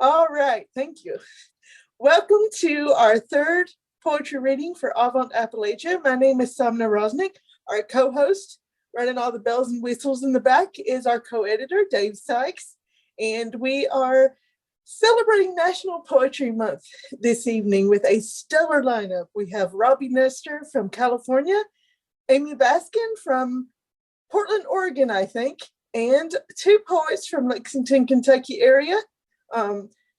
All right, thank you. Welcome to our third poetry reading for AvantAppal. My name is Sabne Raznik. Our co-host, running all the bells and whistles in the back, is our co-editor, Dave Sykes. And we are celebrating National Poetry Month this evening with a stellar lineup. We have Robbi Nester from California, Amy Baskin from Portland, Oregon, I think, and two poets from Lexington, Kentucky area,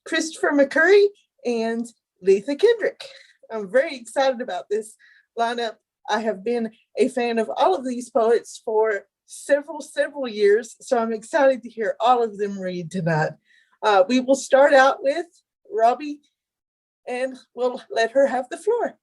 Christopher McCurry and Leatha Kendrick. I'm very excited about this lineup. I have been a fan of all of these poets for several years, so I'm excited to hear all of them read tonight. We will start out with Robbi, and we'll let her have the floor.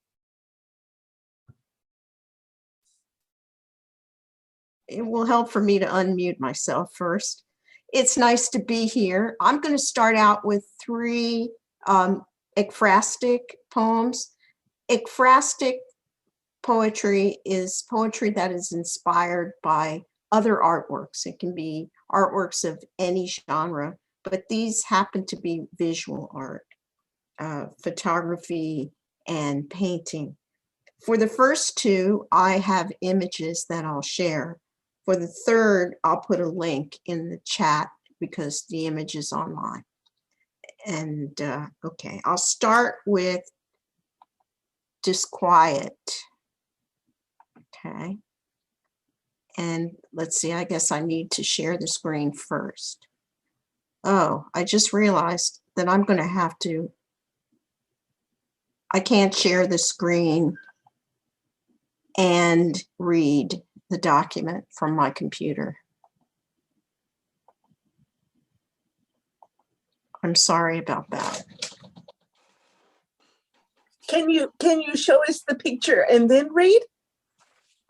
It will help for me to unmute myself first. It's nice to be here. I'm going to start out with three ekphrastic poems. Ekphrastic poetry is poetry that is inspired by other artworks. It can be artworks of any genre, but these happen to be visual art, photography and painting. For the first two, I have images that I'll share. For the third, I'll put a link in the chat because the image is online. And okay, I'll start with Disquiet. Okay. And let's see, I guess I need to share the screen first. Oh, I just realized that I'm going to have to, I can't share the screen and read the document from my computer. I'm sorry about that. Can you show us the picture and then read?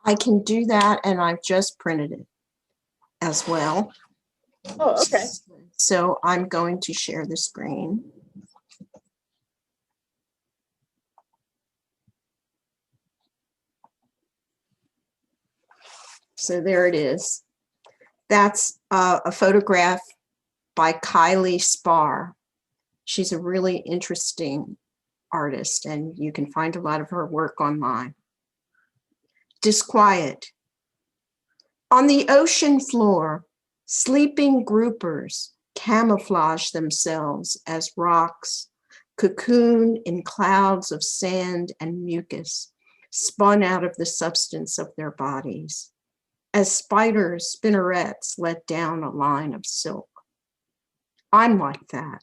I can do that, and I've just printed it as well. Oh, okay. So I'm going to share the screen. So there it is. That's a photograph by Kylie Spar. She's a really interesting artist, and you can find a lot of her work online. Disquiet. On the ocean floor, sleeping groupers camouflage themselves as rocks, cocooned in clouds of sand and mucus, spun out of the substance of their bodies. As spiders, spinnerets let down a line of silk. I'm like that,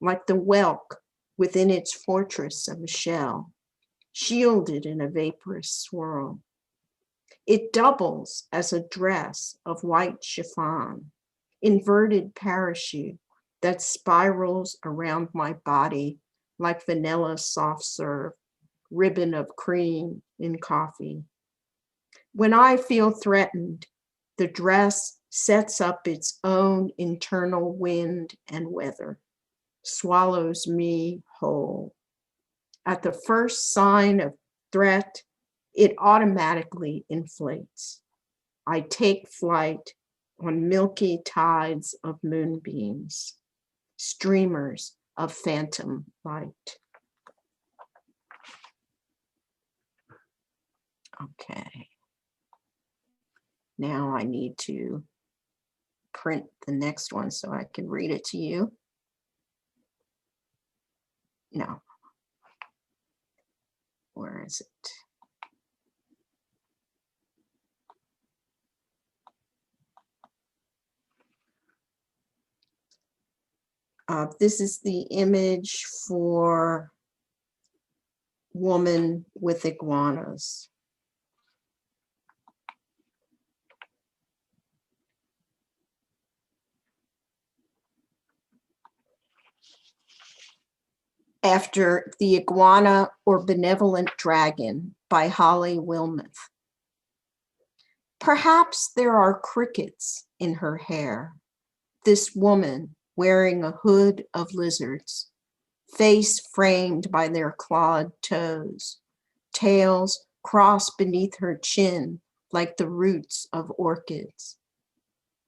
like the whelk within its fortress of a shell, shielded in a vaporous swirl. It doubles as a dress of white chiffon, inverted parachute that spirals around my body like vanilla soft serve, ribbon of cream in coffee. When I feel threatened, the dress sets up its own internal wind and weather, swallows me whole. At the first sign of threat, it automatically inflates. I take flight on milky tides of moonbeams, streamers of phantom light. Okay. Now I need to print the next one so I can read it to you. No. Where is it? This is the image for Woman with Iguanas. After The Iguana or Benevolent Dragon by Holly Wilmoth. Perhaps there are crickets in her hair. This woman wearing a hood of lizards, face framed by their clawed toes, tails crossed beneath her chin like the roots of orchids.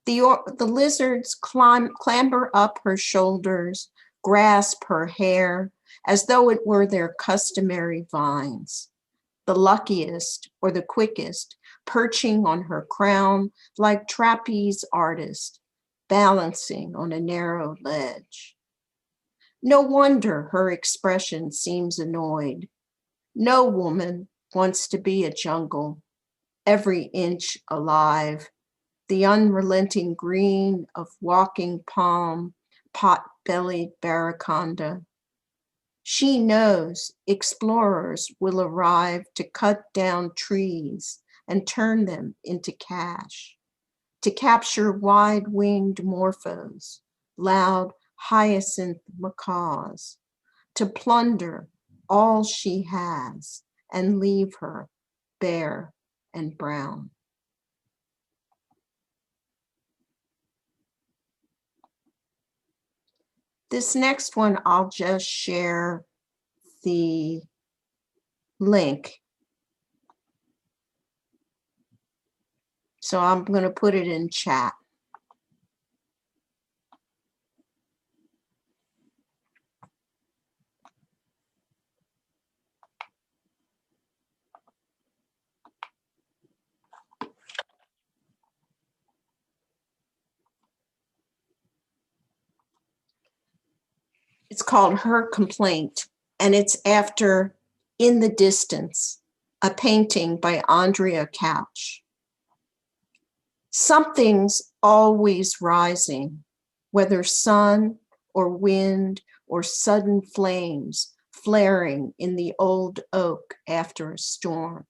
The lizards clamber up her shoulders, grasp her hair as though it were their customary vines, the luckiest or the quickest perching on her crown like trapeze artists balancing on a narrow ledge. No wonder her expression seems annoyed. No woman wants to be a jungle, every inch alive, the unrelenting green of walking palm, pot-bellied barraconda. She knows explorers will arrive to cut down trees and turn them into cash, to capture wide-winged morphos, loud hyacinth macaws, to plunder all she has and leave her bare and brown. This next one, I'll just share the link. So I'm going to put it in chat. It's called Her Complaint, and it's after In the Distance, a painting by Andrea Couch. Something's always rising, whether sun or wind or sudden flames flaring in the old oak after a storm.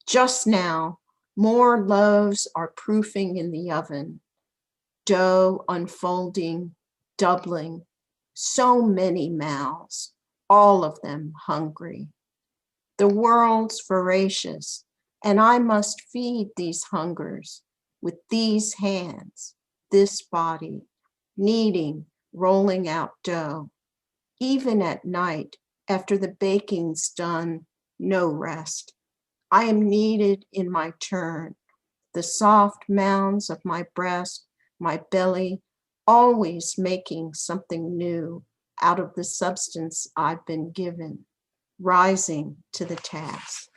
Just now, more loaves are proofing in the oven, dough unfolding, doubling, so many mouths, all of them hungry. The world's voracious, and I must feed these hungers with these hands, this body, kneading, rolling out dough. Even at night, after the baking's done, no rest. I am needed in my turn, the soft mounds of my breast, my belly, always making something new out of the substance I've been given, rising to the task.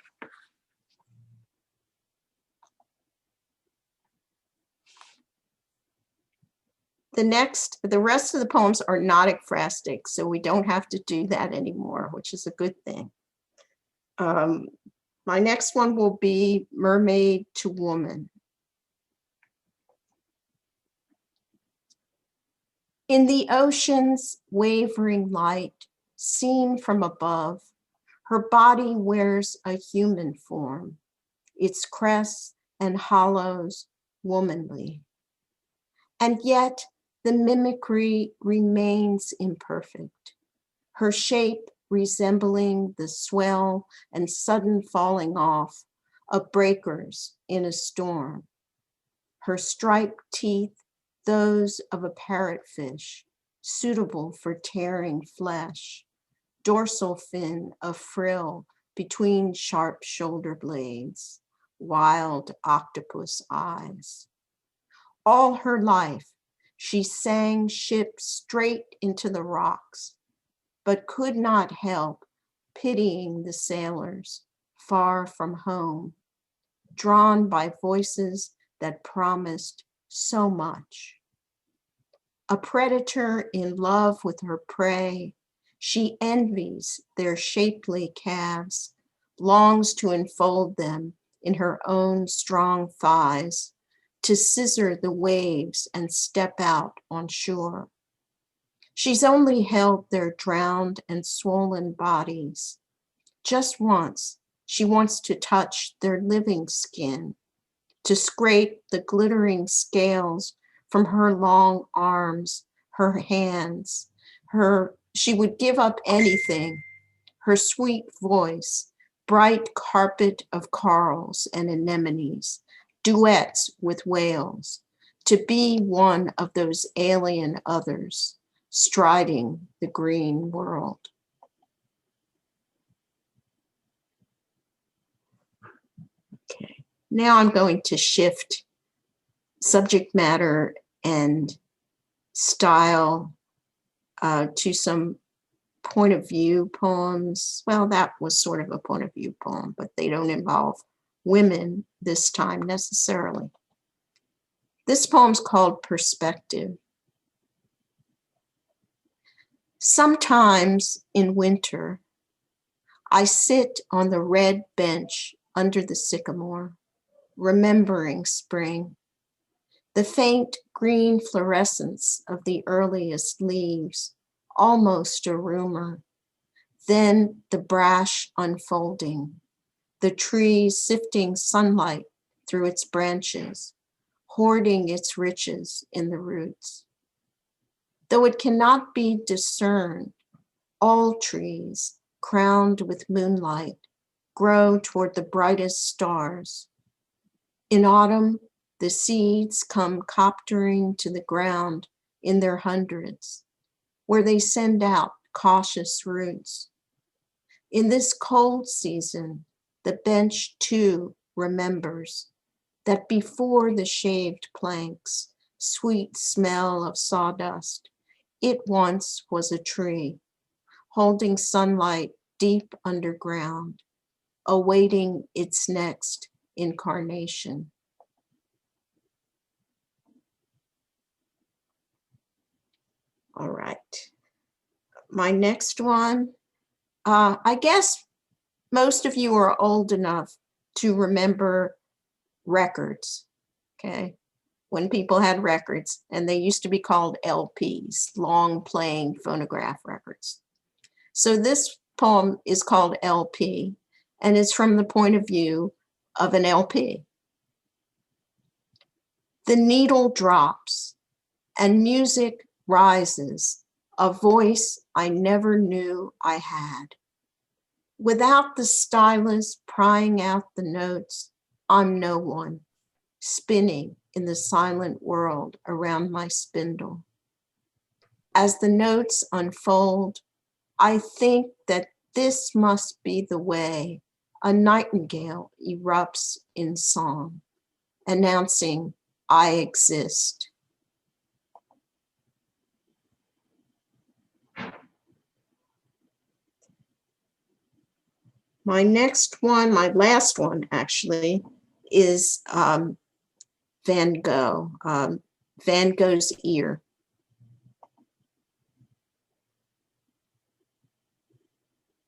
The rest of the poems are not ekphrastic, so we don't have to do that anymore, which is a good thing. My next one will be Mermaid to Woman. In the ocean's wavering light, seen from above, her body wears a human form, its crests and hollows womanly. And yet the mimicry remains imperfect, her shape resembling the swell and sudden falling off of breakers in a storm. Her striped teeth, those of a parrotfish, suitable for tearing flesh, dorsal fin of frill between sharp shoulder blades, wild octopus eyes. All her life, she sang ship straight into the rocks, but could not help pitying the sailors far from home, drawn by voices that promised so much. A predator in love with her prey, she envies their shapely calves, longs to enfold them in her own strong thighs, to scissor the waves and step out on shore. She's only held their drowned and swollen bodies. Just once, she wants to touch their living skin, to scrape the glittering scales from her long arms, her hands. She would give up anything, her sweet voice, bright carpet of corals and anemones, duets with whales, to be one of those alien others, striding the green world. Okay, now I'm going to shift subject matter and style to some point of view poems. Well, that was sort of a point of view poem, but they don't involve women this time necessarily. This poem's called Perspective. Sometimes in winter, I sit on the red bench under the sycamore, remembering spring, the faint green fluorescence of the earliest leaves, almost a rumor, then the brash unfolding, the tree sifting sunlight through its branches, hoarding its riches in the roots. Though it cannot be discerned, all trees, crowned with moonlight, grow toward the brightest stars. In autumn, the seeds come coptering to the ground in their hundreds, where they send out cautious roots. In this cold season, the bench too remembers that before the shaved planks, sweet smell of sawdust, it once was a tree, holding sunlight deep underground, awaiting its next incarnation. All right. My next one, I guess most of you are old enough to remember records, okay? When people had records, and they used to be called LPs, long playing phonograph records. So this poem is called LP, and it's from the point of view of an LP. The needle drops and music rises, a voice I never knew I had. Without the stylus prying out the notes, I'm no one, spinning in the silent world around my spindle. As the notes unfold, I think that this must be the way a nightingale erupts in song, announcing I exist. My next one, my last one actually, is Van Gogh, Van Gogh's Ear.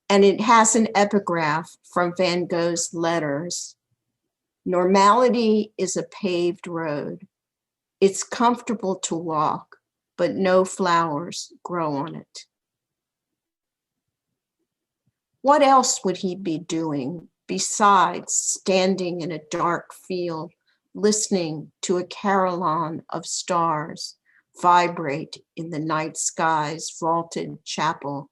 And it has an epigraph from Van Gogh's letters. Normality is a paved road. It's comfortable to walk, but no flowers grow on it. What else would he be doing besides standing in a dark field, listening to a carillon of stars vibrate in the night sky's vaulted chapel,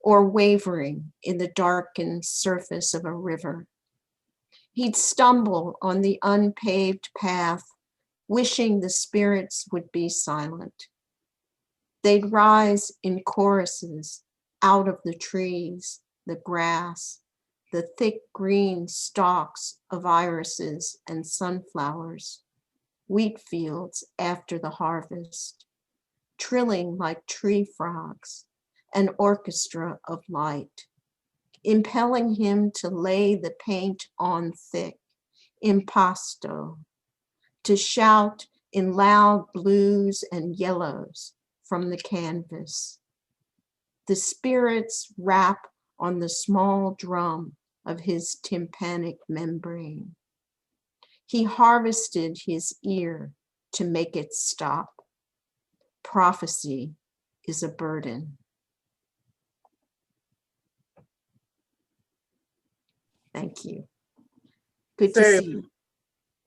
or wavering in the darkened surface of a river? He'd stumble on the unpaved path, wishing the spirits would be silent. They'd rise in choruses out of the trees, the grass, the thick green stalks of irises and sunflowers, wheat fields after the harvest, trilling like tree frogs, an orchestra of light, impelling him to lay the paint on thick, impasto, to shout in loud blues and yellows from the canvas. The spirits rap on the small drum of his tympanic membrane. He harvested his ear to make it stop. Prophecy is a burden. Thank you. Good to see you.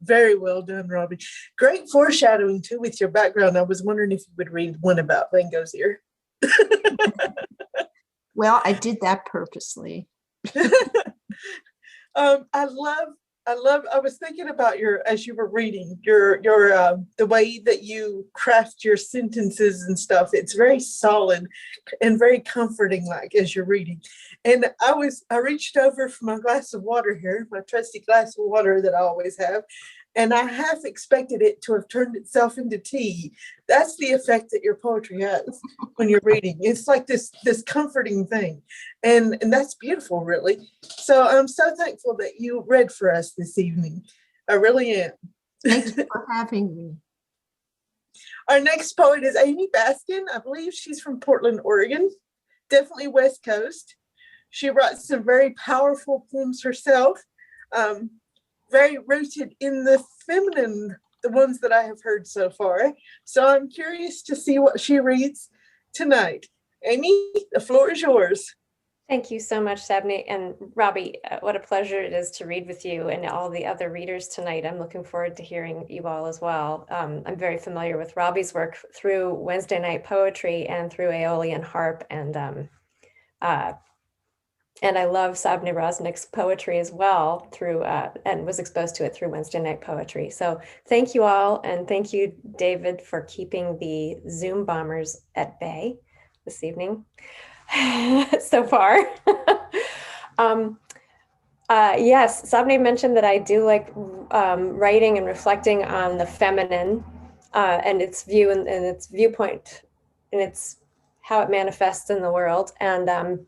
Very well done, Robbi. Great foreshadowing too with your background. I was wondering if you would read one about Van Gogh's ear. Well, I did that purposely. I was thinking about as you were reading the way that you craft your sentences and stuff. It's very solid and very comforting, like as you're reading. And I reached over for my glass of water here, my trusty glass of water that I always have. and I half expected it to have turned itself into tea. That's the effect that your poetry has when you're reading. It's like this comforting thing, and that's beautiful, really. So I'm so thankful that you read for us this evening. I really am. Thank you for having me. Our next poet is Amy Baskin. I believe she's from Portland, Oregon, definitely West Coast. She writes some very powerful poems herself, very rooted in the feminine, the ones that I have heard so far. So I'm curious to see what she reads tonight. Amy, the floor is yours. Thank you so much, Sabne. And Robbi, what a pleasure it is to read with you and all the other readers tonight. I'm looking forward to hearing you all as well. I'm very familiar with Robbi's work through Wednesday Night Poetry and through Aeolian Harp, and I love Sabne Raznik's poetry as well through and was exposed to it through Wednesday Night Poetry. So thank you all, and thank you, David, for keeping the Zoom bombers at bay this evening. So far. Yes, Sabne mentioned that I do like writing and reflecting on the feminine and its view and its viewpoint and its how it manifests in the world. And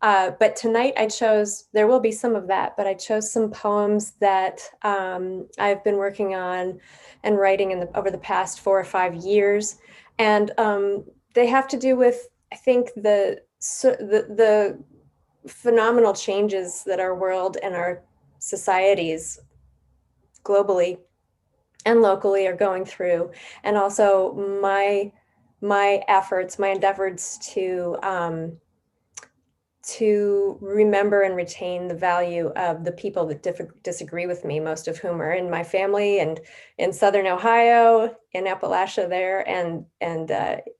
but tonight I chose, there will be some of that, but I chose some poems that I've been working on and writing over the past 4 or 5 years. And they have to do with, I think, the phenomenal changes that our world and our societies globally and locally are going through, and also my endeavors to remember and retain the value of the people that disagree with me, most of whom are in my family and in Southern Ohio, in Appalachia there, and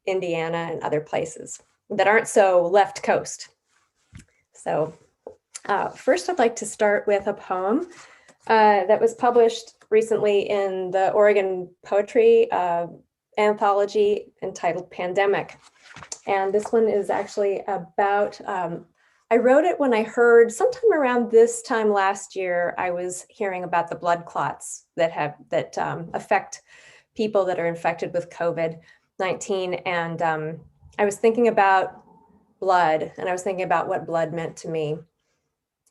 Indiana and other places that aren't so left coast. So first I'd like to start with a poem that was published recently in the Oregon Poetry anthology entitled Pandemic. And this one is actually about, I wrote it when I heard, sometime around this time last year, I was hearing about the blood clots that affect people that are infected with COVID-19. And I was thinking about blood, and I was thinking about what blood meant to me.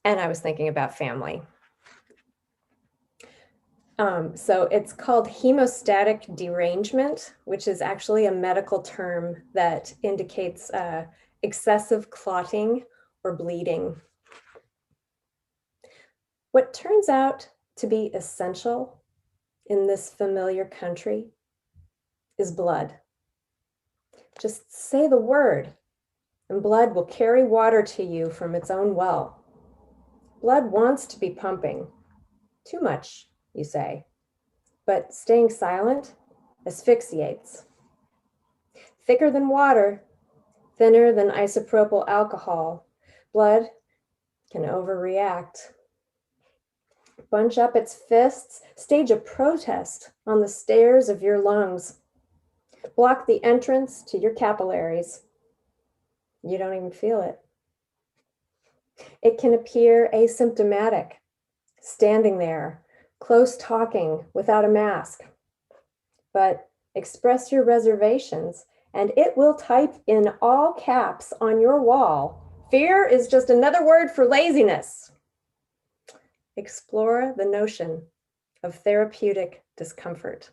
And I was thinking about family. So it's called hemostatic derangement, which is actually a medical term that indicates excessive clotting or bleeding. What turns out to be essential in this familiar country is blood. Just say the word, and blood will carry water to you from its own well. Blood wants to be pumping. Too much, you say, but staying silent asphyxiates. Thicker than water, thinner than isopropyl alcohol, blood can overreact. Bunch up its fists, stage a protest on the stairs of your lungs. Block the entrance to your capillaries. You don't even feel it. It can appear asymptomatic, standing there, close talking without a mask. But express your reservations and it will type in all caps on your wall. Fear is just another word for laziness. Explore the notion of therapeutic discomfort.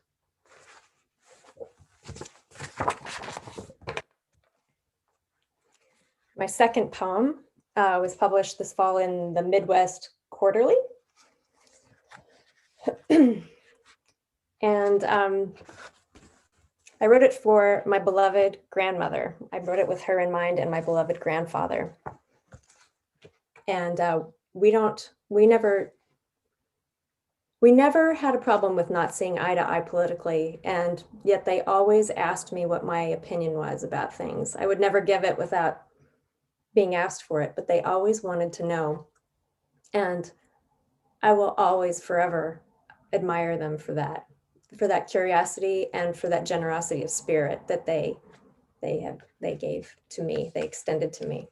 My second poem was published this fall in the Midwest Quarterly. And I wrote it for my beloved grandmother. I wrote it with her in mind and my beloved grandfather. And we never had a problem with not seeing eye to eye politically, and yet they always asked me what my opinion was about things. I would never give it without being asked for it, but they always wanted to know. And I will always forever admire them for that curiosity and for that generosity of spirit that they gave to me, they extended to me.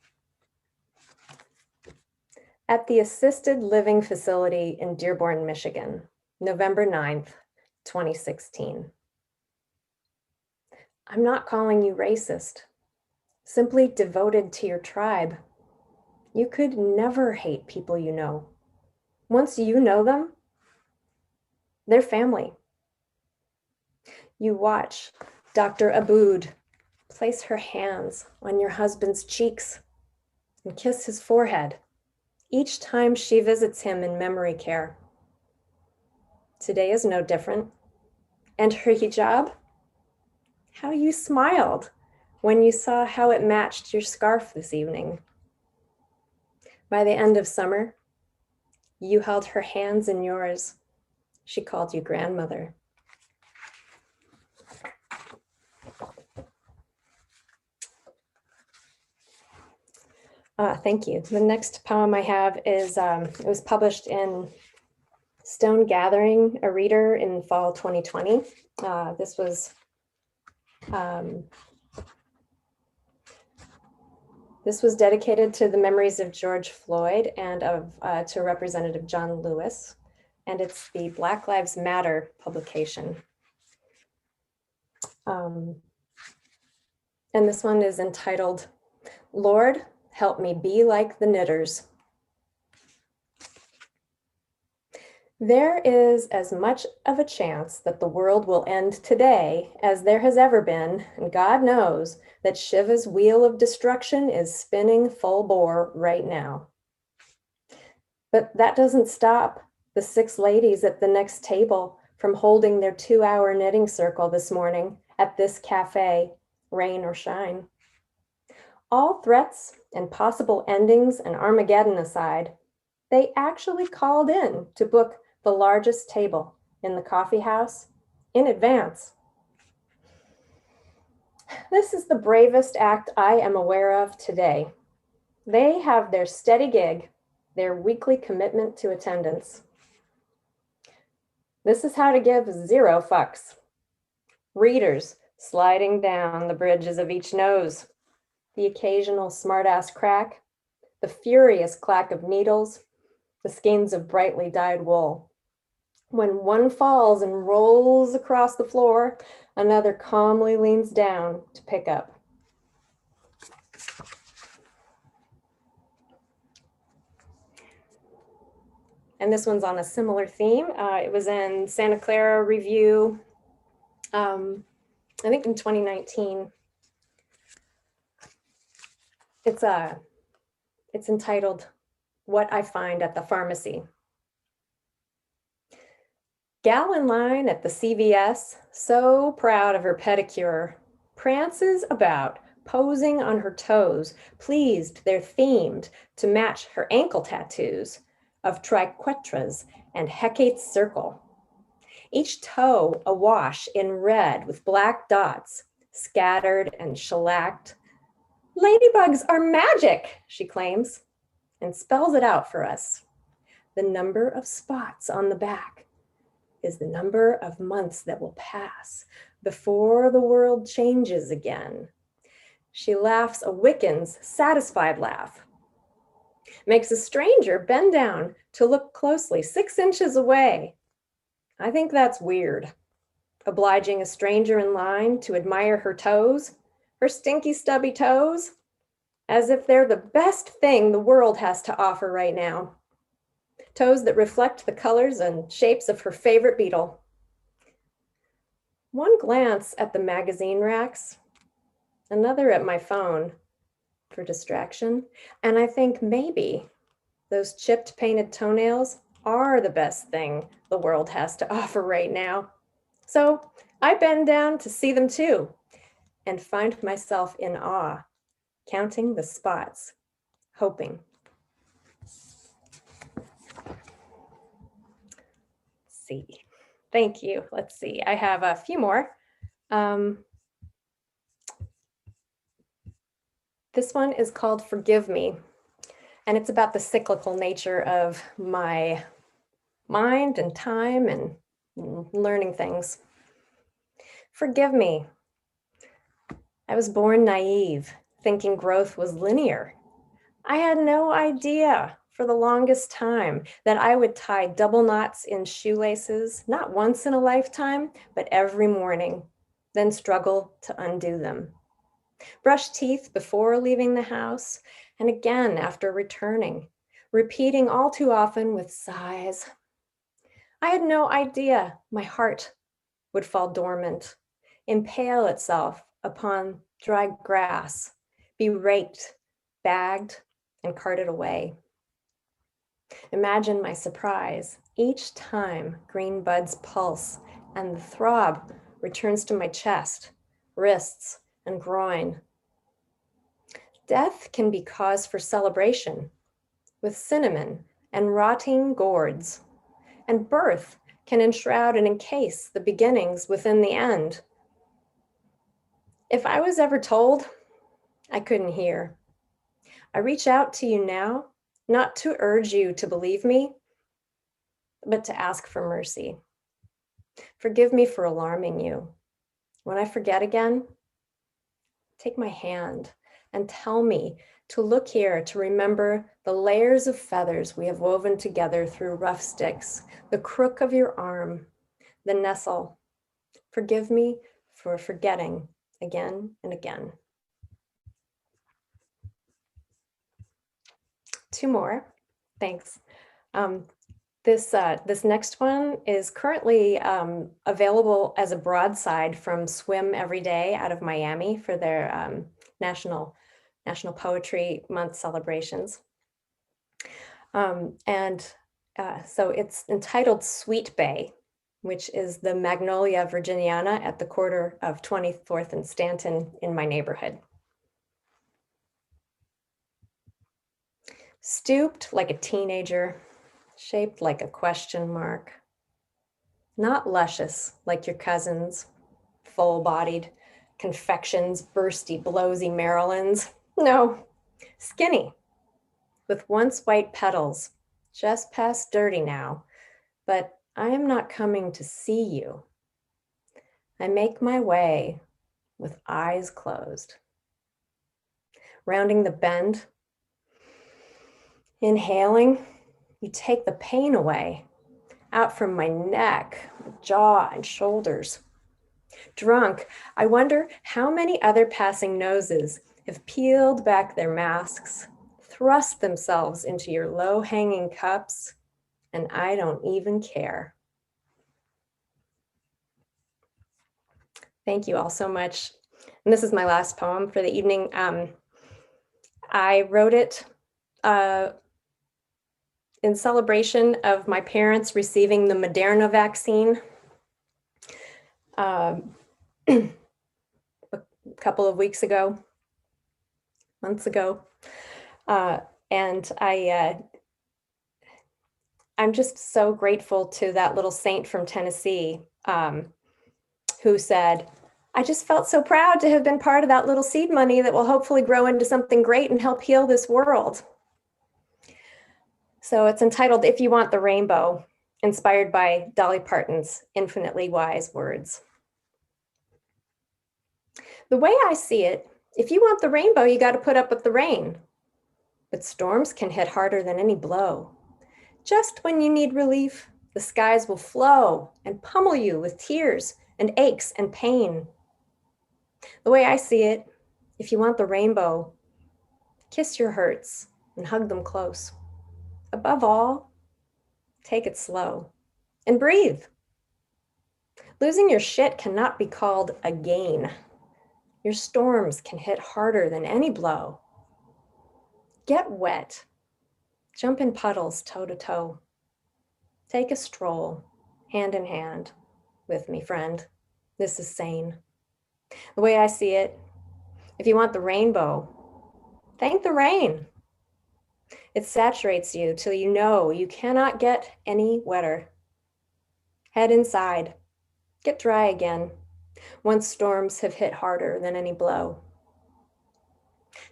At the assisted living facility in Dearborn, Michigan, November 9th, 2016. I'm not calling you racist, simply devoted to your tribe. You could never hate people you know. Once you know them, they're family. You watch Dr. Abood place her hands on your husband's cheeks and kiss his forehead each time she visits him in memory care. Today is no different. And her hijab? How you smiled when you saw how it matched your scarf this evening. By the end of summer, you held her hands in yours. She called you grandmother. Thank you. The next poem I have is, it was published in Stone Gathering, a Reader in fall 2020. This was dedicated to the memories of George Floyd and to Representative John Lewis, and it's the Black Lives Matter publication. And this one is entitled, Lord, Help Me Be Like the Knitters. There is as much of a chance that the world will end today as there has ever been, and God knows that Shiva's wheel of destruction is spinning full bore right now. But that doesn't stop the 6 ladies at the next table from holding their 2-hour knitting circle this morning at this cafe, rain or shine. All threats and possible endings and Armageddon aside, they actually called in to book the largest table in the coffee house in advance. This is the bravest act I am aware of today. They have their steady gig, their weekly commitment to attendance. This is how to give 0 fucks. Readers sliding down the bridges of each nose, the occasional smartass crack, the furious clack of needles, the skeins of brightly dyed wool. When one falls and rolls across the floor, another calmly leans down to pick up. And this one's on a similar theme. It was in Santa Clara Review, I think in 2019. It's entitled, What I Find at the Pharmacy. Gal in line at the CVS, so proud of her pedicure, prances about, posing on her toes, pleased they're themed to match her ankle tattoos of triquetras and Hecate's circle. Each toe awash in red with black dots, scattered and shellacked. Ladybugs are magic, she claims, and spells it out for us. The number of spots on the back is the number of months that will pass before the world changes again. She laughs a Wiccan's satisfied laugh, makes a stranger bend down to look closely 6 inches away. I think that's weird, obliging a stranger in line to admire her toes, her stinky stubby toes, as if they're the best thing the world has to offer right now. Toes that reflect the colors and shapes of her favorite beetle. One glance at the magazine racks, another at my phone for distraction, and I think maybe those chipped painted toenails are the best thing the world has to offer right now. So I bend down to see them too and find myself in awe, counting the spots, hoping. See. Thank you. Let's see. I have a few more. This one is called Forgive Me, and it's about the cyclical nature of my mind and time and learning things. Forgive me. I was born naive, thinking growth was linear. I had no idea for the longest time that I would tie double knots in shoelaces, not once in a lifetime, but every morning, then struggle to undo them. Brush teeth before leaving the house, and again after returning, repeating all too often with sighs. I had no idea my heart would fall dormant, impale itself upon dry grass, be raked, bagged, and carted away. Imagine my surprise each time green buds pulse and the throb returns to my chest, wrists, and groin. Death can be cause for celebration with cinnamon and rotting gourds, and birth can enshroud and encase the beginnings within the end. If I was ever told, I couldn't hear. I reach out to you now, not to urge you to believe me, but to ask for mercy. Forgive me for alarming you. When I forget again, take my hand and tell me to look here to remember the layers of feathers we have woven together through rough sticks, the crook of your arm, the nestle. Forgive me for forgetting again and again. Two more, thanks. This next one is currently available as a broadside from Swim Every Day out of Miami for their National Poetry Month celebrations. So it's entitled Sweet Bay, which is the Magnolia virginiana at the corner of 24th and Stanton in my neighborhood. Stooped like a teenager, shaped like a question mark. Not luscious like your cousins, full-bodied confections, bursty, blowsy Marylands. No, skinny, with once white petals, just past dirty now, but I am not coming to see you. I make my way with eyes closed. Rounding the bend, inhaling, you take the pain away, out from my neck, jaw, and shoulders. Drunk, I wonder how many other passing noses have peeled back their masks, thrust themselves into your low-hanging cups, and I don't even care. Thank you all so much. And this is my last poem for the evening. I wrote it in celebration of my parents receiving the Moderna vaccine a couple of weeks ago, months ago. And I'm just so grateful to that little saint from Tennessee who said, I just felt so proud to have been part of that little seed money that will hopefully grow into something great and help heal this world. So it's entitled If You Want the Rainbow, inspired by Dolly Parton's infinitely wise words. The way I see it, if you want the rainbow, you got to put up with the rain. But storms can hit harder than any blow. Just when you need relief, the skies will flow and pummel you with tears and aches and pain. The way I see it, if you want the rainbow, kiss your hurts and hug them close. Above all, take it slow and breathe. Losing your shit cannot be called a gain. Your storms can hit harder than any blow. Get wet. Jump in puddles toe to toe. Take a stroll, hand in hand, with me, friend. This is sane. The way I see it, if you want the rainbow, thank the rain. It saturates you till you know you cannot get any wetter. Head inside. Get dry again, once storms have hit harder than any blow.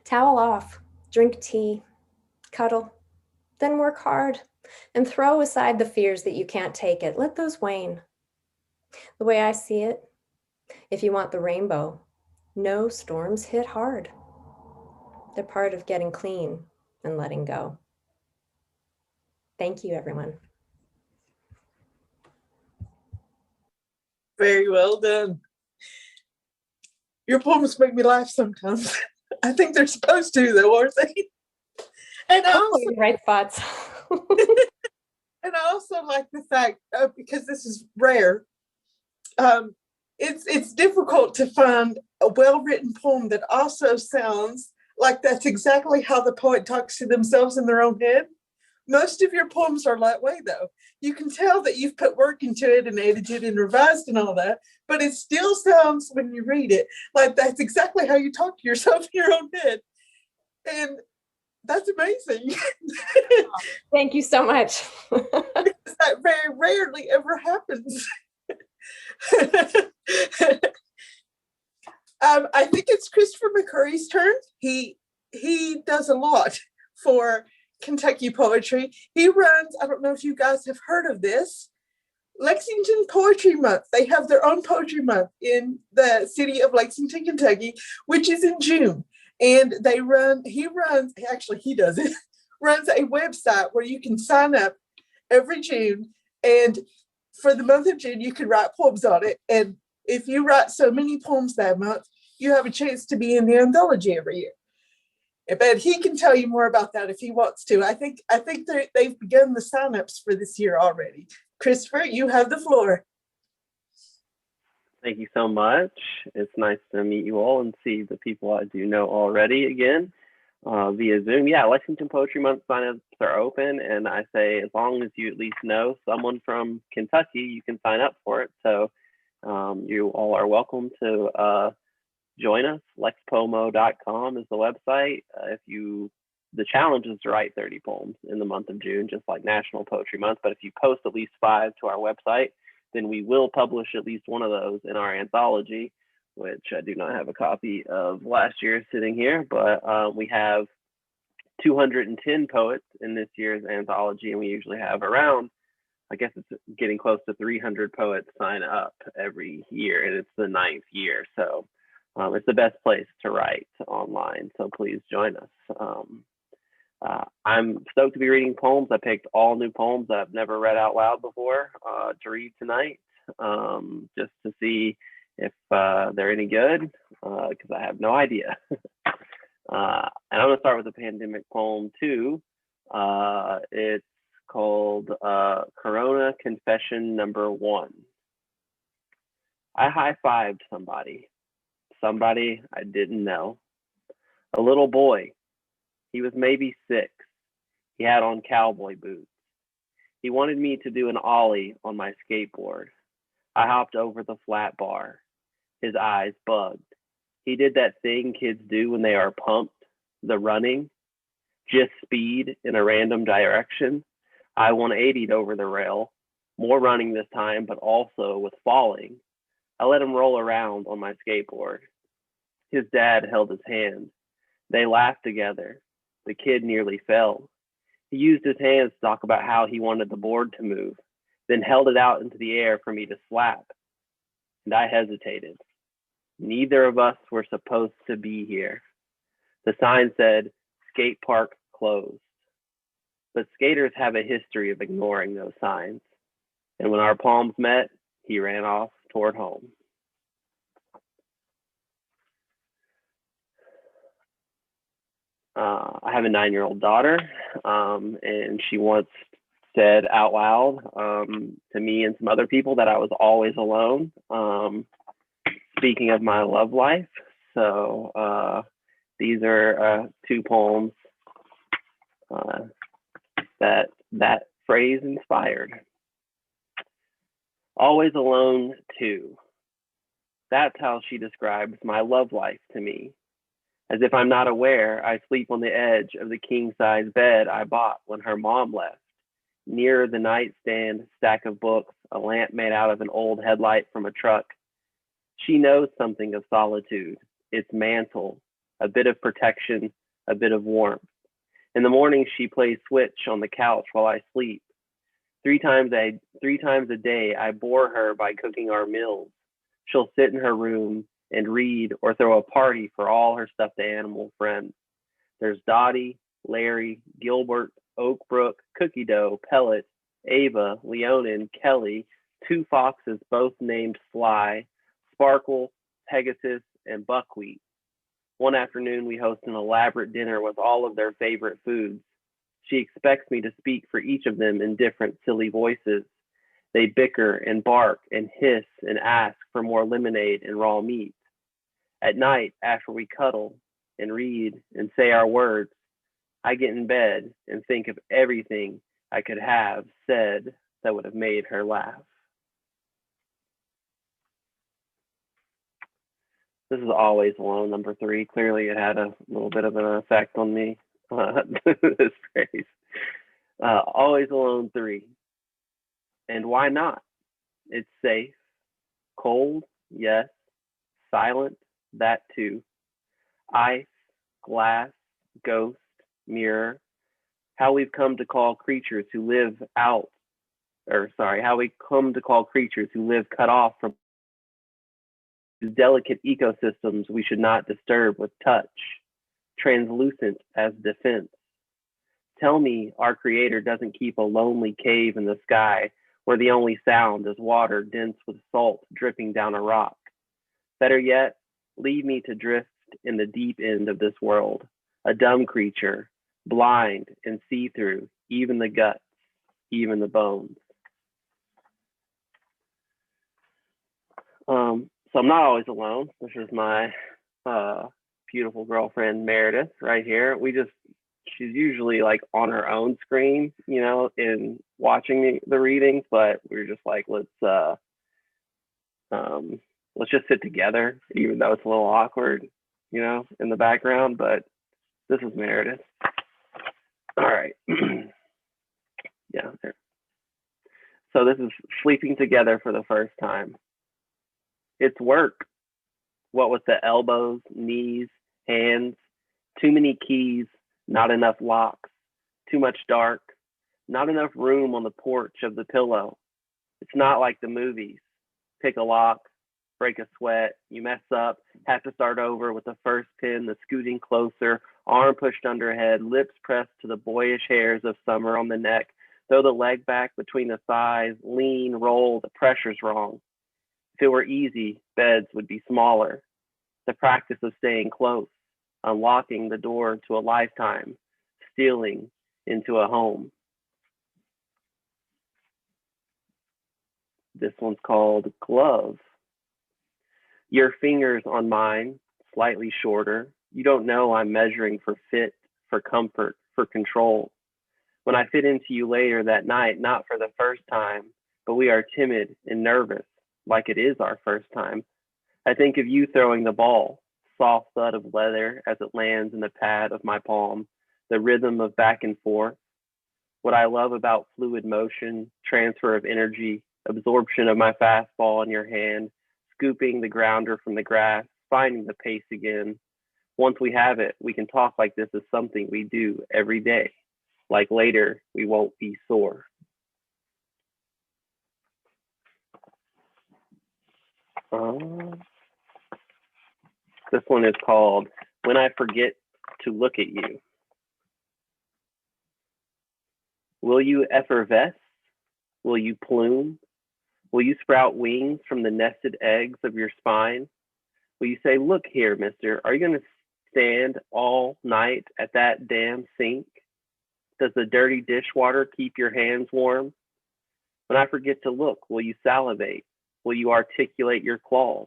Towel off, drink tea, cuddle, then work hard and throw aside the fears that you can't take it. Let those wane. The way I see it, if you want the rainbow, no storms hit hard. They're part of getting clean and letting go. Thank you, everyone. Very well done. Your poems make me laugh sometimes. I think they're supposed to, though, aren't they? And I also, Right spots. and I also like the fact, because this is rare, it's difficult to find a well-written poem that also sounds like that's exactly how the poet talks to themselves in their own head. Most of your poems are that way, though. You can tell that you've put work into it and edited and revised and all that, but it still sounds, when you read it, like that's exactly how you talk to yourself in your own head. And that's amazing. Thank you so much. That very rarely ever happens. I think it's Christopher McCurry's turn. He does a lot for Kentucky poetry. He runs, I don't know if you guys have heard of this, Lexington Poetry Month. They have their own poetry month in the city of Lexington, Kentucky, which is in June. And he does it, runs a website where you can sign up every June. And for the month of June, you can write poems on it. And if you write so many poems that month, you have a chance to be in the anthology every year. But he can tell you more about that if he wants to. I think they've begun the signups for this year already. Christopher, you have the floor. Thank you so much. It's nice to meet you all and see the people I do know already again via Zoom. Yeah, Lexington Poetry Month signups are open, and I say as long as you at least know someone from Kentucky, you can sign up for it. So you all are welcome to join us. lexpomo.com is the website. The challenge is to write 30 poems in the month of June, just like National Poetry Month. But if you post at least 5 to our website, then we will publish at least one of those in our anthology, which I do not have a copy of last year sitting here, but we have 210 poets in this year's anthology, and we usually have around, I guess it's getting close to 300 poets sign up every year, and it's the 9th year. So it's the best place to write online, so please join us. I'm stoked to be reading poems. I picked all new poems that I've never read out loud before to read tonight, just to see if they're any good, because I have no idea. And I'm going to start with a pandemic poem too. It's called Corona Confession Number 1. I high-fived somebody I didn't know. A little boy. He was maybe 6. He had on cowboy boots. He wanted me to do an ollie on my skateboard. I hopped over the flat bar. His eyes bugged. He did that thing kids do when they are pumped, the running, just speed in a random direction. I 180'd over the rail, more running this time, but also with falling. I let him roll around on my skateboard. His dad held his hand. They laughed together. The kid nearly fell. He used his hands to talk about how he wanted the board to move, then held it out into the air for me to slap. And I hesitated. Neither of us were supposed to be here. The sign said, skate park closed. But skaters have a history of ignoring those signs. And when our palms met, he ran off toward home. I have a 9-year-old daughter, and she once said out loud to me and some other people that I was always alone, speaking of my love life. So these are 2 poems that phrase inspired. Always alone too. That's how she describes my love life to me. As if I'm not aware, I sleep on the edge of the king-size bed I bought when her mom left. Near the nightstand, stack of books, a lamp made out of an old headlight from a truck. She knows something of solitude, its mantle, a bit of protection, a bit of warmth. In the morning, she plays Switch on the couch while I sleep. 3 times a day, I bore her by cooking our meals. She'll sit in her room and read or throw a party for all her stuffed animal friends. There's Dottie, Larry, Gilbert, Oakbrook, Cookie Dough, Pellet, Ava, Leonin, Kelly, 2 foxes both named Sly, Sparkle, Pegasus, and Buckwheat. One afternoon, we host an elaborate dinner with all of their favorite foods. She expects me to speak for each of them in different silly voices. They bicker and bark and hiss and ask for more lemonade and raw meat. At night, after we cuddle and read and say our words, I get in bed and think of everything I could have said that would have made her laugh. This is Always Alone, number 3. Clearly, it had a little bit of an effect on me, this phrase. Always Alone 3. And why not? It's safe. Cold, yes. Silent, that too. Ice, glass, ghost, mirror. How we've come to call creatures who live how we come to call creatures who live cut off from delicate ecosystems we should not disturb with touch, translucent as defense. Tell me our creator doesn't keep a lonely cave in the sky where the only sound is water dense with salt dripping down a rock. Better yet, leave me to drift in the deep end of this world, a dumb creature, blind and see-through, even the guts, even the bones. So I'm not always alone. This is my beautiful girlfriend, Meredith, right here. She's usually like on her own screen, in watching the readings, but we were just like, let's just sit together, even though it's a little awkward, in the background, but this is Meredith. All right. Yeah. So this is sleeping together for the first time. It's work. What with the elbows, knees, hands, too many keys, not enough locks, too much dark, not enough room on the porch of the pillow. It's not like the movies. Pick a lock, break a sweat, you mess up, have to start over with the first pin, the scooting closer, arm pushed under head, lips pressed to the boyish hairs of summer on the neck, throw the leg back between the thighs, lean, roll, the pressure's wrong. If it were easy, beds would be smaller. The practice of staying close, unlocking the door to a lifetime, stealing into a home. This one's called Glove. Your fingers on mine, slightly shorter. You don't know I'm measuring for fit, for comfort, for control. When I fit into you later that night, not for the first time, but we are timid and nervous, like it is our first time. I think of you throwing the ball, soft thud of leather as it lands in the pad of my palm, the rhythm of back and forth. What I love about fluid motion, transfer of energy, absorption of my fastball in your hand, scooping the grounder from the grass, finding the pace again. Once we have it, we can talk like this is something we do every day. Like later, we won't be sore. This one is called When I Forget to Look at You. Will you effervesce? Will you plume? Will you sprout wings from the nested eggs of your spine? Will you say, look here, mister, are you going to stand all night at that damn sink? Does the dirty dishwater keep your hands warm? When I forget to look, will you salivate? Will you articulate your claws?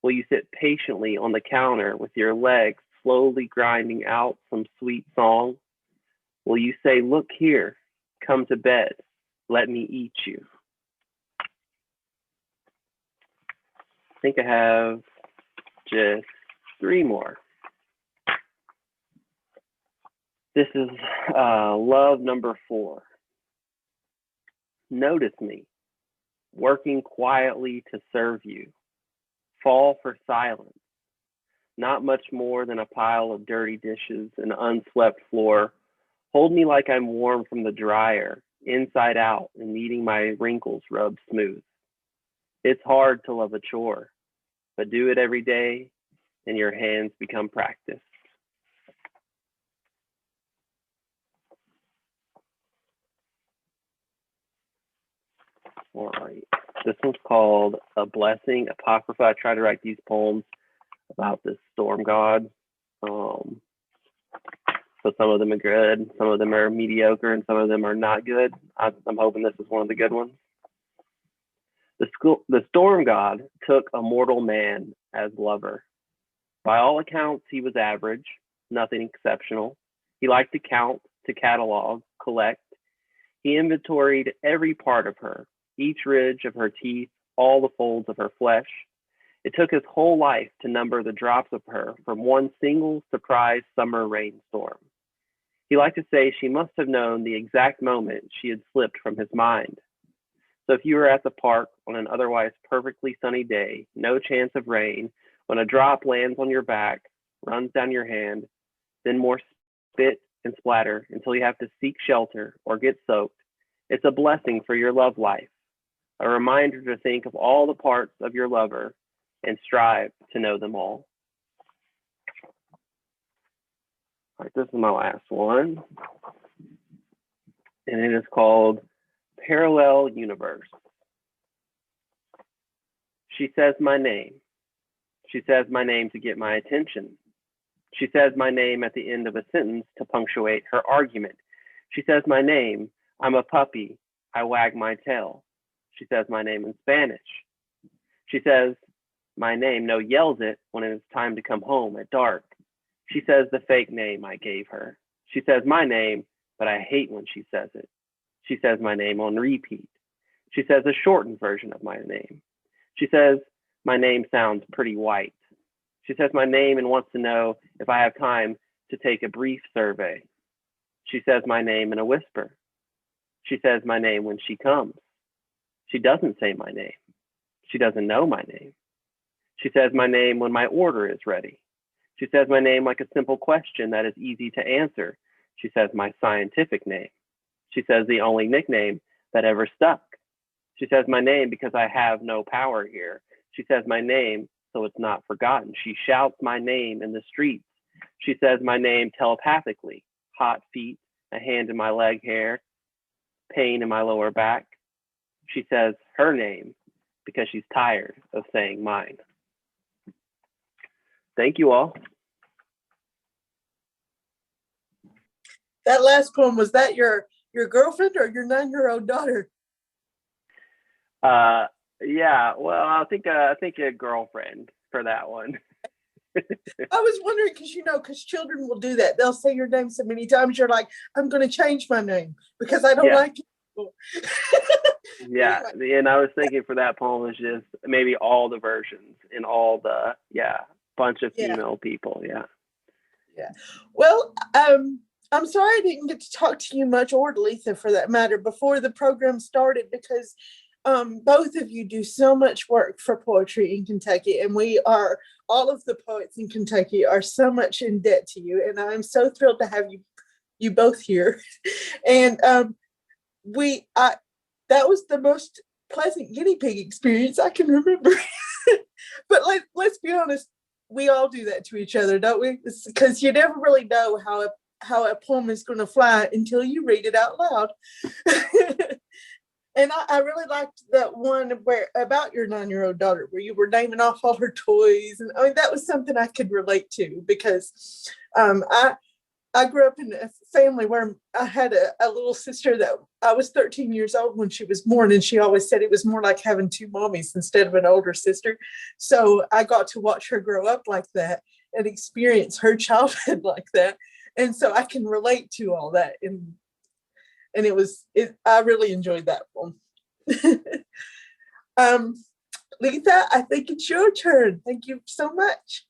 Will you sit patiently on the counter with your legs slowly grinding out some sweet song? Will you say, look here, come to bed, let me eat you? I think I have just 3 more. This is love number 4. Notice me, working quietly to serve you. Fall for silence. Not much more than a pile of dirty dishes, an unswept floor. Hold me like I'm warm from the dryer, inside out, and needing my wrinkles rubbed smooth. It's hard to love a chore, but do it every day, and your hands become practice. All right. This one's called A Blessing, Apocrypha. I try to write these poems about this storm god. So some of them are good, some of them are mediocre, and some of them are not good. I'm hoping this is one of the good ones. The storm god took a mortal man as lover. By all accounts, he was average, nothing exceptional. He liked to count, to catalog, collect. He inventoried every part of her, each ridge of her teeth, all the folds of her flesh. It took his whole life to number the drops of her from one single surprise summer rainstorm. He liked to say she must have known the exact moment she had slipped from his mind. So if you were at the park on an otherwise perfectly sunny day, no chance of rain, when a drop lands on your back, runs down your hand, then more spit and splatter until you have to seek shelter or get soaked, it's a blessing for your love life, a reminder to think of all the parts of your lover and strive to know them all. All right, this is my last one, and it is called Parallel Universe. She says my name. She says my name to get my attention. She says my name at the end of a sentence to punctuate her argument. She says my name. I'm a puppy. I wag my tail. She says my name in Spanish. She says my name, no, yells it when it is time to come home at dark. She says the fake name I gave her. She says my name, but I hate when she says it. She says my name on repeat. She says a shortened version of my name. She says my name sounds pretty white. She says my name and wants to know if I have time to take a brief survey. She says my name in a whisper. She says my name when she comes. She doesn't say my name. She doesn't know my name. She says my name when my order is ready. She says my name like a simple question that is easy to answer. She says my scientific name. She says the only nickname that ever stuck. She says my name because I have no power here. She says my name so it's not forgotten. She shouts my name in the streets. She says my name telepathically. Hot feet, a hand in my leg hair, pain in my lower back. She says her name because she's tired of saying mine. Thank you all. That last poem, was that your girlfriend or your 9-year-old daughter? Yeah, well, I think a girlfriend for that one. I was wondering because children will do that. They'll say your name so many times. You're like, I'm going to change my name because I don't like it. Yeah, and I was thinking for that poem is just maybe all the versions and all the bunch of female people. Yeah. Well, I'm sorry I didn't get to talk to you much, or Leatha for that matter, before the program started, because both of you do so much work for poetry in Kentucky, and all of the poets in Kentucky are so much in debt to you, and I'm so thrilled to have you both here. And that was the most pleasant guinea pig experience I can remember. But let's be honest, we all do that to each other, don't we? Because you never really know how a poem is going to fly until you read it out loud. And I really liked that one about your 9-year-old daughter, where you were naming off all her toys. And I mean, that was something I could relate to, because I grew up in a family where I had a little sister that I was 13 years old when she was born. And she always said it was more like having two mommies instead of an older sister. So I got to watch her grow up like that and experience her childhood like that. And so I can relate to all that. And I really enjoyed that one. Leatha, I think it's your turn. Thank you so much.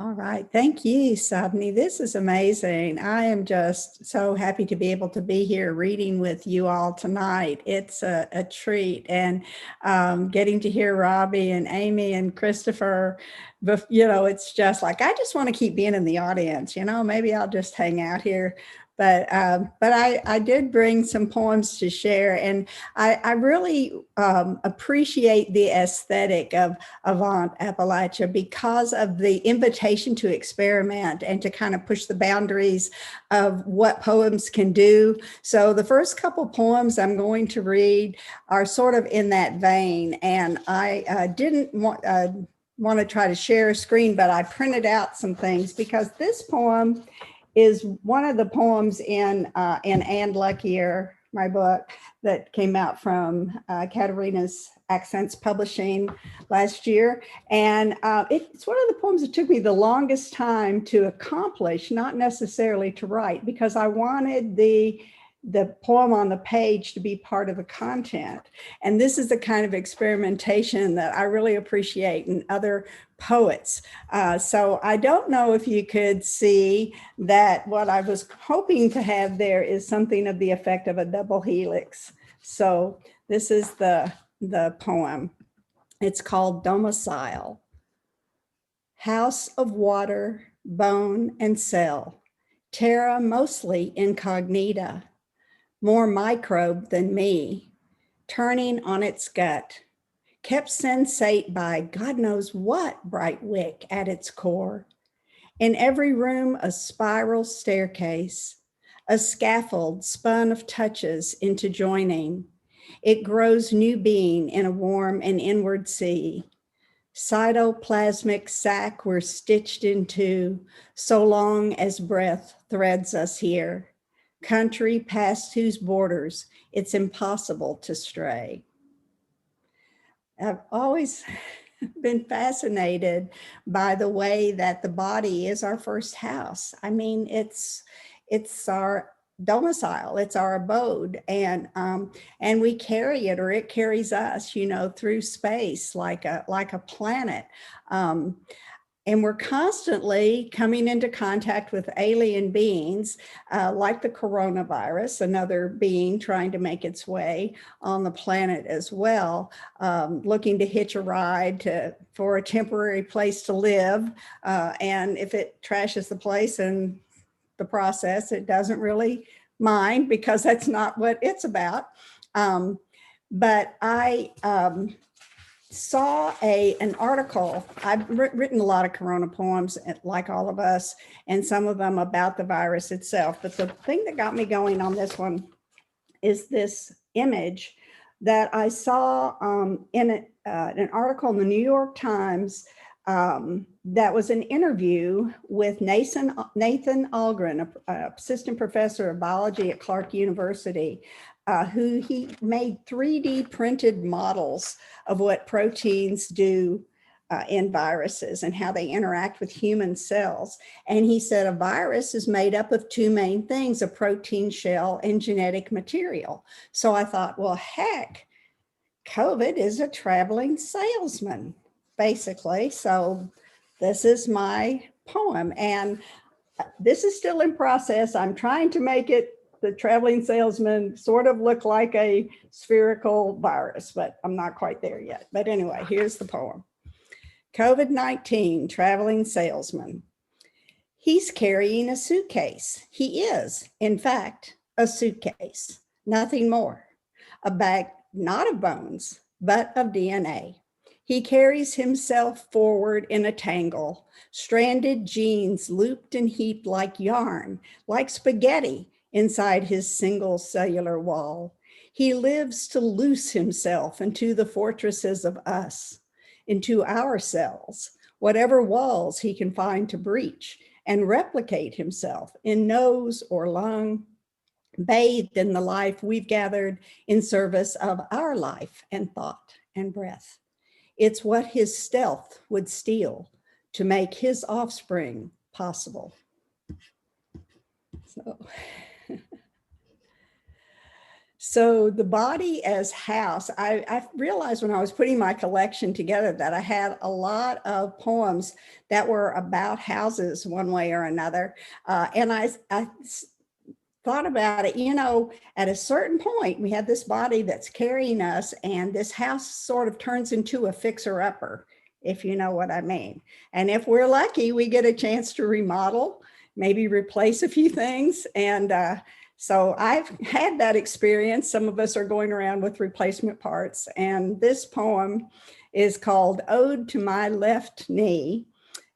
All right. Thank you, Sabne. This is amazing. I am just so happy to be able to be here reading with you all tonight. It's a treat. And getting to hear Robbi and Amy and Christopher but it's just like, I just want to keep being in the audience, maybe I'll just hang out here. But I did bring some poems to share, and I really appreciate the aesthetic of AvantAppal because of the invitation to experiment and to kind of push the boundaries of what poems can do. So the first couple poems I'm going to read are sort of in that vein, and I didn't want to try to share a screen, but I printed out some things because this poem is one of the poems in And Luckier, my book that came out from Katerina's Accents Publishing last year. And it's one of the poems that took me the longest time to accomplish, not necessarily to write, because I wanted the poem on the page to be part of the content. And this is the kind of experimentation that I really appreciate in other poets. So I don't know if you could see that what I was hoping to have there is something of the effect of a double helix. So this is the poem. It's called Domicile. House of water, bone and cell, terra mostly incognita, more microbe than me, turning on its gut, kept sensate by God knows what bright wick at its core. In every room, a spiral staircase, a scaffold spun of touches into joining. It grows new being in a warm and inward sea. Cytoplasmic sac we're stitched into, so long as breath threads us here. Country past whose borders it's impossible to stray. I've always been fascinated by the way that the body is our first house. I mean, it's our domicile, it's our abode, and we carry it, or it carries us, through space like a planet. And we're constantly coming into contact with alien beings, like the coronavirus, another being trying to make its way on the planet as well, looking to hitch a ride for a temporary place to live. And if it trashes the place in the process, it doesn't really mind, because that's not what it's about. But I saw an article. I've written a lot of Corona poems, like all of us, and some of them about the virus itself. But the thing that got me going on this one is this image that I saw in an article in the New York Times that was an interview with Nathan Algren, assistant professor of biology at Clark University, who he made 3D printed models of what proteins do in viruses and how they interact with human cells. And he said a virus is made up of two main things, a protein shell and genetic material. So I thought, well, heck, COVID is a traveling salesman, basically. So this is my poem, and this is still in process. I'm trying to make it, the traveling salesman, sort of look like a spherical virus, but I'm not quite there yet. But anyway, here's the poem. COVID-19, traveling salesman. He's carrying a suitcase. He is, in fact, a suitcase, nothing more. A bag, not of bones, but of DNA. He carries himself forward in a tangle, stranded genes looped and heaped like yarn, like spaghetti, inside his single cellular wall. He lives to loose himself into the fortresses of us, into our cells, whatever walls he can find to breach, and replicate himself in nose or lung, bathed in the life we've gathered in service of our life and thought and breath. It's what his stealth would steal to make his offspring possible. So the body as house, I realized when I was putting my collection together that I had a lot of poems that were about houses one way or another. And I thought about it, at a certain point, we have this body that's carrying us, and this house sort of turns into a fixer-upper. if you know what I mean. And if we're lucky, we get a chance to remodel, maybe replace a few things. And so I've had that experience. Some of us are going around with replacement parts. And this poem is called Ode to My Left Knee.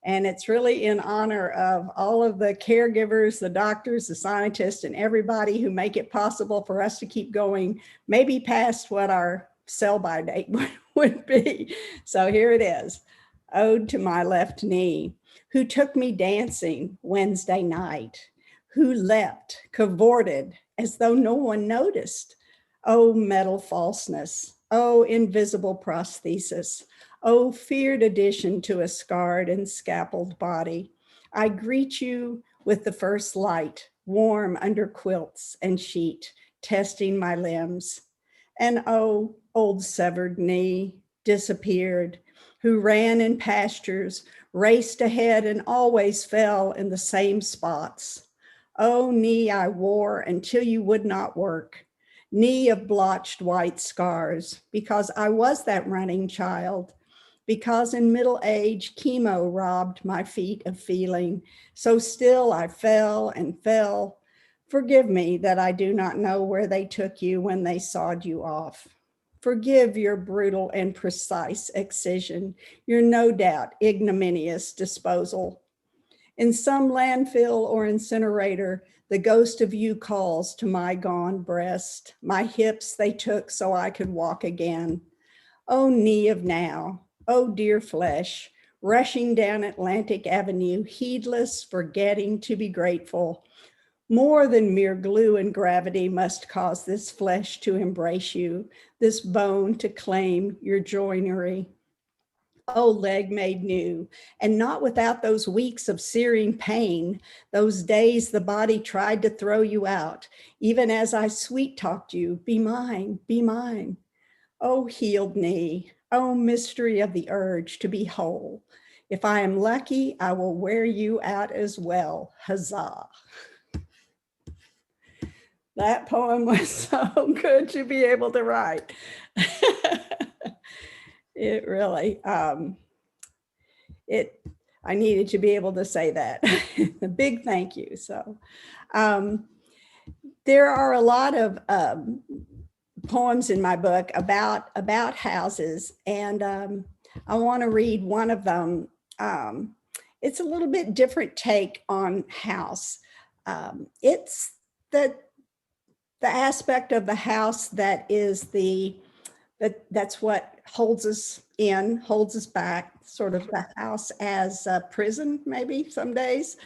And it's really in honor of all of the caregivers, the doctors, the scientists, and everybody who make it possible for us to keep going, maybe past what our sell-by date would be. So here it is, Ode to My Left Knee. Who took me dancing Wednesday night? Who leapt, cavorted, as though no one noticed? Oh, metal falseness. Oh, invisible prosthesis. Oh, feared addition to a scarred and scalpeled body. I greet you with the first light, warm under quilts and sheet, testing my limbs. And oh, old severed knee, disappeared, who ran in pastures, raced ahead and always fell in the same spots. Oh, knee I wore until you would not work, knee of blotched white scars, because I was that running child, because in middle age, chemo robbed my feet of feeling. So still I fell and fell. Forgive me that I do not know where they took you when they sawed you off. Forgive your brutal and precise excision, your no doubt ignominious disposal. In some landfill or incinerator, the ghost of you calls to my gone breast. My hips they took so I could walk again. Oh, knee of now. Oh, dear flesh, rushing down Atlantic Avenue, heedless, forgetting to be grateful. More than mere glue and gravity must cause this flesh to embrace you, this bone to claim your joinery. Oh, leg made new, and not without those weeks of searing pain, those days the body tried to throw you out, even as I sweet talked you, be mine, be mine. Oh, healed knee, oh, mystery of the urge to be whole. If I am lucky, I will wear you out as well. Huzzah. That poem was so good to be able to write. It really, I needed to be able to say that. A big thank you. So there are a lot of poems in my book about houses, and I want to read one of them. It's a little bit different take on house. It's the aspect of the house that is that's what holds us in, holds us back, sort of the house as a prison, maybe some days.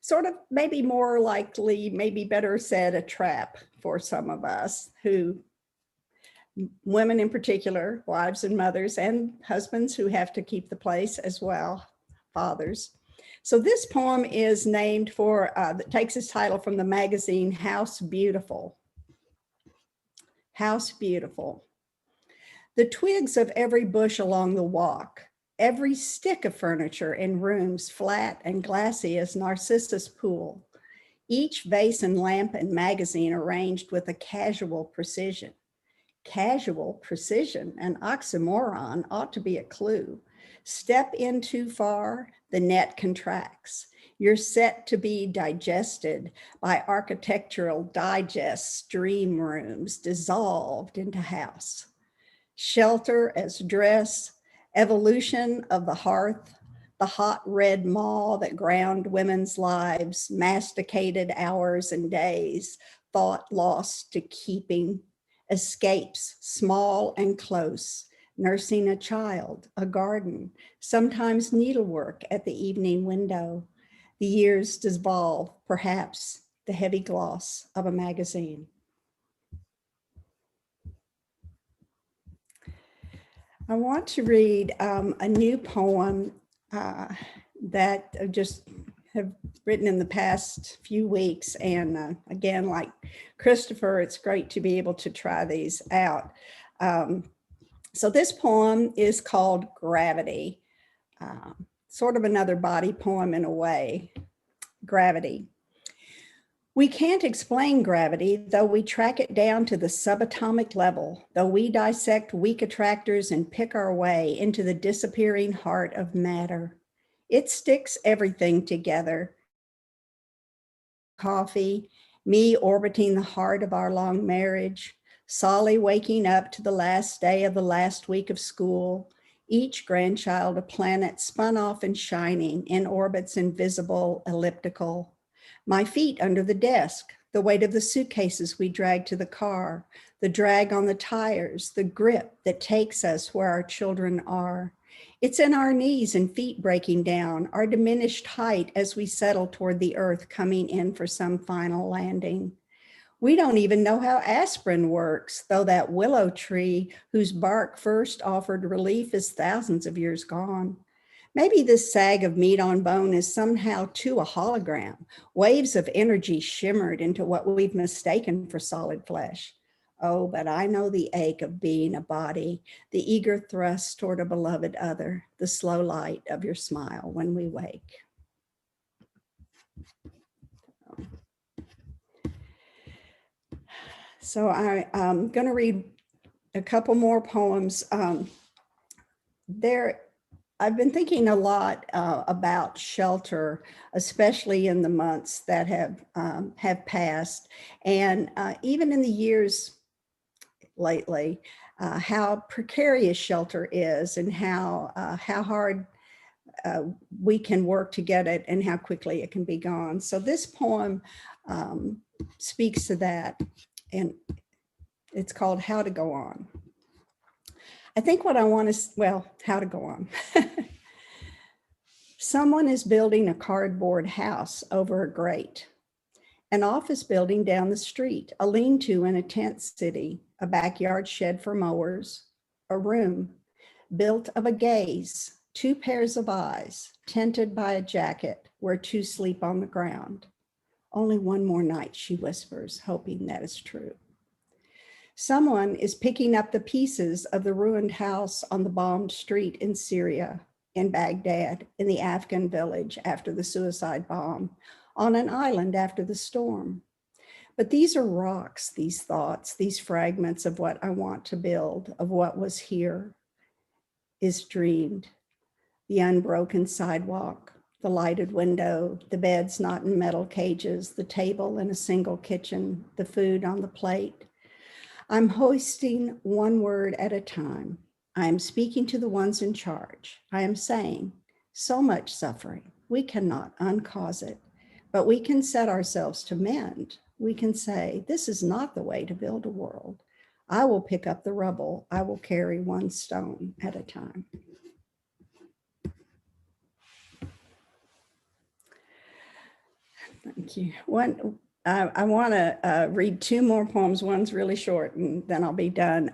Sort of maybe more likely, maybe better said, a trap for some of us who, women in particular, wives and mothers and husbands who have to keep the place as well, fathers. So this poem is named for, takes its title from the magazine House Beautiful. House Beautiful. The twigs of every bush along the walk, every stick of furniture in rooms flat and glassy as Narcissus pool, each vase and lamp and magazine arranged with a casual precision. Casual precision, an oxymoron, ought to be a clue. Step in too far, the net contracts. You're set to be digested by architectural digest stream rooms dissolved into house. Shelter as dress, evolution of the hearth, the hot red maw that ground women's lives, masticated hours and days, thought lost to keeping, escapes small and close, nursing a child, a garden, sometimes needlework at the evening window. The years dissolve, perhaps the heavy gloss of a magazine. I want to read a new poem that I just have written in the past few weeks. And again, like Christopher, it's great to be able to try these out. So this poem is called Gravity, sort of another body poem in a way. Gravity. We can't explain gravity, though we track it down to the subatomic level, though we dissect weak attractors and pick our way into the disappearing heart of matter. It sticks everything together. Coffee, me orbiting the heart of our long marriage, Solly waking up to the last day of the last week of school, each grandchild a planet spun off and shining in orbits invisible, elliptical. My feet under the desk, the weight of the suitcases we drag to the car, the drag on the tires, the grip that takes us where our children are. It's in our knees and feet breaking down, our diminished height as we settle toward the earth coming in for some final landing. We don't even know how aspirin works, though that willow tree whose bark first offered relief is thousands of years gone. Maybe this sag of meat on bone is somehow too a hologram. Waves of energy shimmered into what we've mistaken for solid flesh. Oh, but I know the ache of being a body, the eager thrust toward a beloved other, the slow light of your smile when we wake. So I'm going to read a couple more poems. I've been thinking a lot about shelter, especially in the months that have passed, and even in the years lately, how precarious shelter is, and how hard we can work to get it, and how quickly it can be gone. So this poem speaks to that, and it's called "How to Go On." I think what I want is, well, how to go on. Someone is building a cardboard house over a grate, an office building down the street, a lean-to in a tent city, a backyard shed for mowers, a room built of a gaze, two pairs of eyes, tented by a jacket where two sleep on the ground. Only one more night, she whispers, hoping that is true. Someone is picking up the pieces of the ruined house on the bombed street in Syria, in Baghdad, in the Afghan village after the suicide bomb, on an island after the storm. But these are rocks, these thoughts, these fragments of what I want to build, of what was here, is dreamed. The unbroken sidewalk, the lighted window, the beds not in metal cages, the table in a single kitchen, the food on the plate. I'm hoisting one word at a time. I am speaking to the ones in charge. I am saying, so much suffering, we cannot uncause it, but we can set ourselves to mend. We can say, this is not the way to build a world. I will pick up the rubble. I will carry one stone at a time. Thank you. I want to read two more poems. One's really short, and then I'll be done.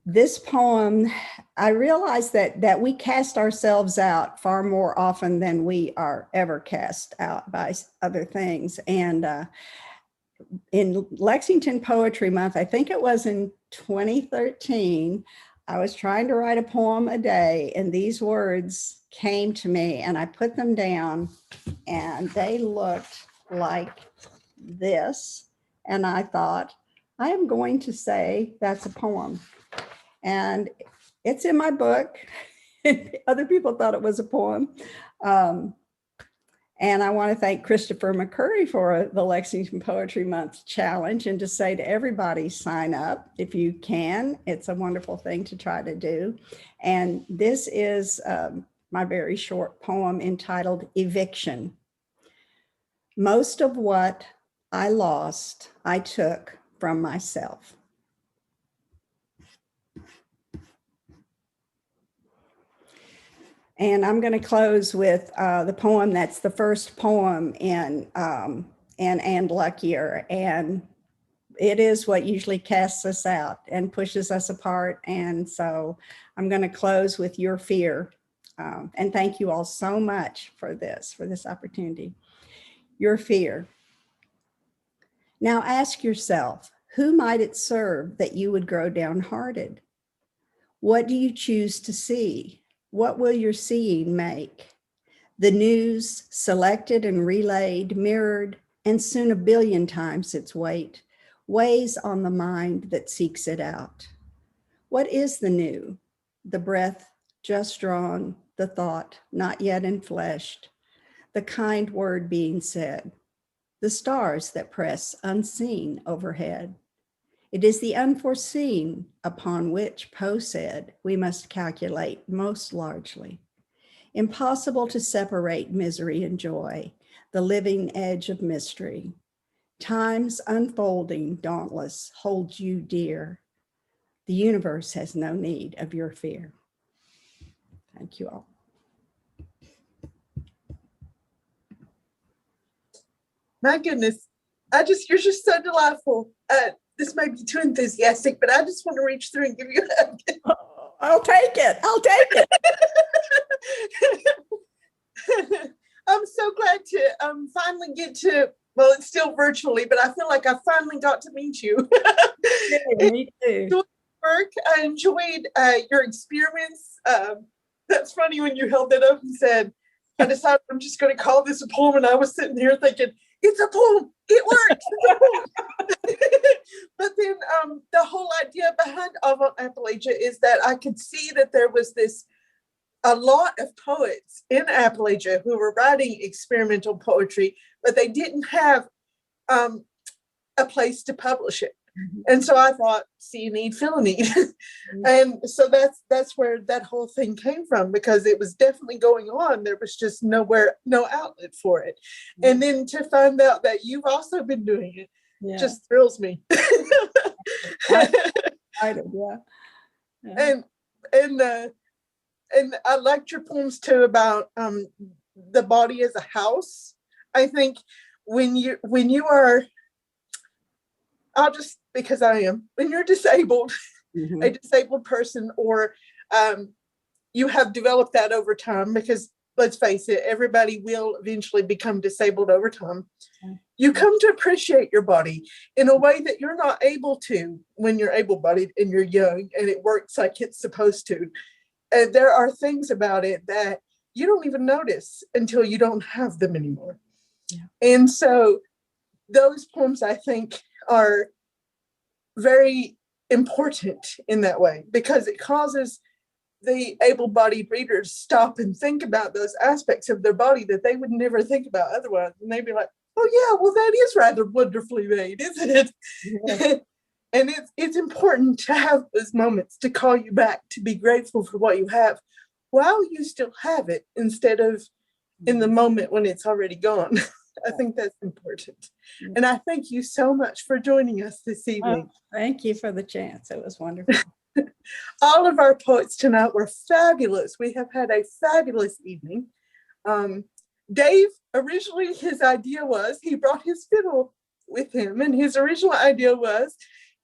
This poem, I realize that we cast ourselves out far more often than we are ever cast out by other things. And in Lexington Poetry Month, I think it was in 2013, I was trying to write a poem a day, and these words came to me, and I put them down, and they looked like this. And I thought, I am going to say that's a poem. And it's in my book. Other people thought it was a poem. And I want to thank Christopher McCurry for the Lexington Poetry Month challenge, and to say to everybody, sign up if you can. It's a wonderful thing to try to do. And this is my very short poem entitled Eviction. Most of what I lost, I took from myself. And I'm going to close with the poem that's the first poem in And Luckier. And it is what usually casts us out and pushes us apart. And so I'm going to close with Your Fear. And thank you all so much for this opportunity. Your fear. Now ask yourself, who might it serve that you would grow downhearted? What do you choose to see? What will your seeing make? The news, selected and relayed, mirrored, and soon 1,000,000,000 times its weight, weighs on the mind that seeks it out. What is the new? The breath just drawn, the thought not yet enfleshed, the kind word being said, the stars that press unseen overhead. It is the unforeseen upon which Poe said we must calculate most largely. Impossible to separate misery and joy, the living edge of mystery. Time's unfolding dauntless holds you dear. The universe has no need of your fear. Thank you all. My goodness, you're just so delightful. This might be too enthusiastic, but I just want to reach through and give you a hug. I'll take it. I'll take it. I'm so glad to finally get to, well, it's still virtually, but I feel like I finally got to meet you. Yeah, me too. Work. I enjoyed your experiments. That's funny when you held that up and said, I decided I'm just going to call this a poem. And I was sitting here thinking, it's a poem. It works. But then the whole idea behind AvantAppal is that I could see that there was a lot of poets in Appalachia who were writing experimental poetry, but they didn't have a place to publish it. And so I thought, see a need, fill a need. And so that's where that whole thing came from, because it was definitely going on. There was just no outlet for it. And then to find out that you've also been doing it just thrills me. And I liked your poems too about the body as a house. I think when you are, when you're disabled, a disabled person, or you have developed that over time, because let's face it, everybody will eventually become disabled over time. You come to appreciate your body in a way that you're not able to when you're able-bodied and you're young and it works like it's supposed to. And there are things about it that you don't even notice until you don't have them anymore. And so those poems, I think, are very important in that way, because it causes the able-bodied readers stop and think about those aspects of their body that they would never think about otherwise. And they'd be like, oh yeah, well, that is rather wonderfully made, isn't it? Yeah. And it's important to have those moments to call you back, to be grateful for what you have while you still have it, instead of in the moment when it's already gone. I think that's important. And I thank you so much for joining us this evening. Thank you for the chance. It was wonderful. All of our poets tonight were fabulous. We have had a fabulous evening. Dave, originally his idea was, he brought his fiddle with him, and his original idea was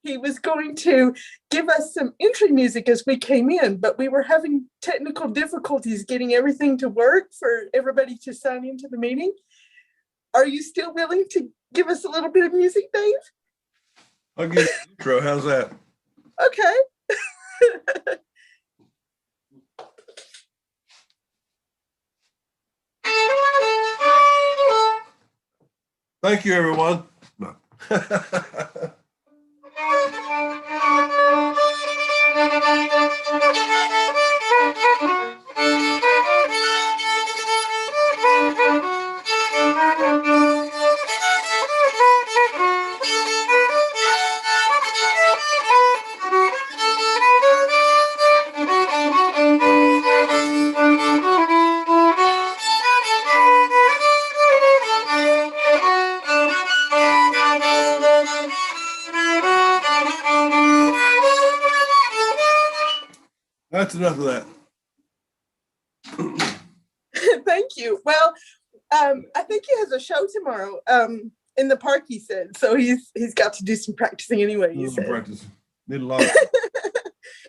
he was going to give us some entry music as we came in, but we were having technical difficulties getting everything to work for everybody to sign into the meeting. Are you still willing to give us a little bit of music, Dave? I'll give you an intro. How's that? Okay. Thank you, everyone. No. That's enough of that. Thank you. Well, I think he has a show tomorrow in the park, he said. So he's got to do some practicing anyway. Practicing. Need a lot of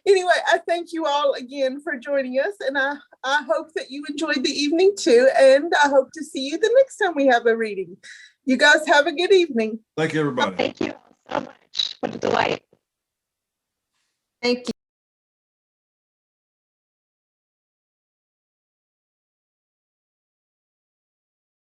Anyway, I thank you all again for joining us, and I hope that you enjoyed the evening too, and I hope to see you the next time we have a reading. You guys have a good evening. Thank you, everybody. Thank you so much. What a delight. Thank you.